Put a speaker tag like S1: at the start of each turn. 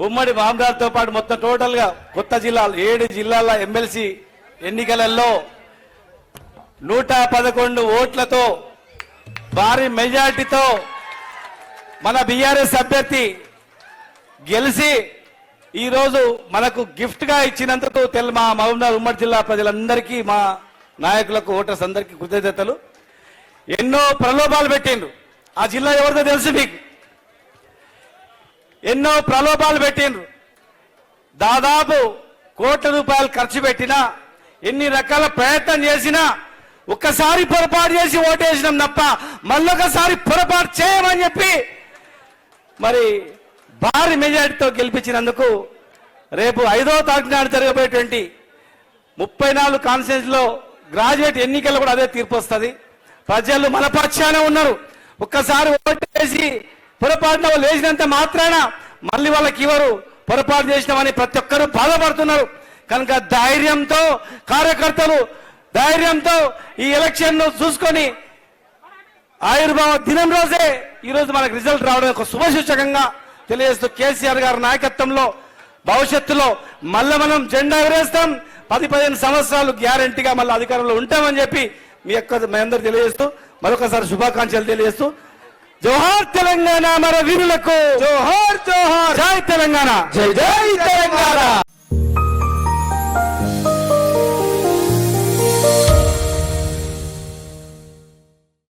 S1: ఉమ్మడి మహబూబాబాద్తో పాటు మొత్తం టోటల్గా కొత్త జిల్లాలు 7 జిల్లాల ఎమ్మెల్సీ ఎన్నికలలో 111 ఓట్లతో భారీ మెజార్టీతో మన బీఆర్ఎస్ అభ్యర్థి గెలిచి ఈరోజు మనకు గిఫ్ట్ గా ఇచ్చినందుకు మా మహబూబాబాద్ ఉమ్మడి జిల్లా ప్రజలందరికీ మా నాయకులకు ఓటర్స్ అందరికీ కృతజ్ఞతలు. ఎన్నో ప్రలోభాలు పెట్టిండ్రు. ఆ జిల్లా ఎవరిదో తెలుసు మీకు. ఎన్నో ప్రలోభాలు పెట్టిండ్రు. దాదాపు కోట్ల రూపాయలు ఖర్చు పెట్టినా, ఎన్ని రకాల ప్రయత్నం చేసినా ఒక్కసారి పొరపాటు చేసి ఓటేసినాం తప్ప మళ్ళొకసారి పొరపాటు చేయమని చెప్పి మరి భారీ మెజార్టీతో గెలిపించినందుకు రేపు 5వ తారీఖు నాడు జరగబోయేటువంటి 34 కాన్స్టిట్యూన్స్ లో గ్రాడ్యుయేట్ ఎన్నికల్లో కూడా అదే తీర్పు వస్తుంది. ప్రజలు మన పక్షానే ఉన్నారు. ఒక్కసారి ఓటేసి పొరపాటున వాళ్ళు వేసినంత మాత్రాన మళ్ళీ వాళ్ళకి ఇవ్వరు. పొరపాటు చేసినామని ప్రతి ఒక్కరూ బాధపడుతున్నారు. కనుక ధైర్యంతో కార్యకర్తలు ధైర్యంతో ఈ ఎలక్షన్ ను చూసుకొని ఆవిర్భావ దినం రోజే ఈరోజు మనకు రిజల్ట్ రావడం ఒక శుభసూచకంగా తెలియజేస్తూ కేసీఆర్ గారి నాయకత్వంలో భవిష్యత్తులో మళ్ళీ మనం జెండా ఎగరేస్తాం. 10-15 సంవత్సరాలు గ్యారంటీగా మళ్ళీ అధికారంలో ఉంటామని చెప్పి మీ అందరూ తెలియజేస్తూ మరొకసారి శుభాకాంక్షలు తెలియజేస్తూ జోహార్ తెలంగాణ మన వీరులకు, జోహార్ జోహార్, జై తెలంగాణ, జై జై తెలంగాణ.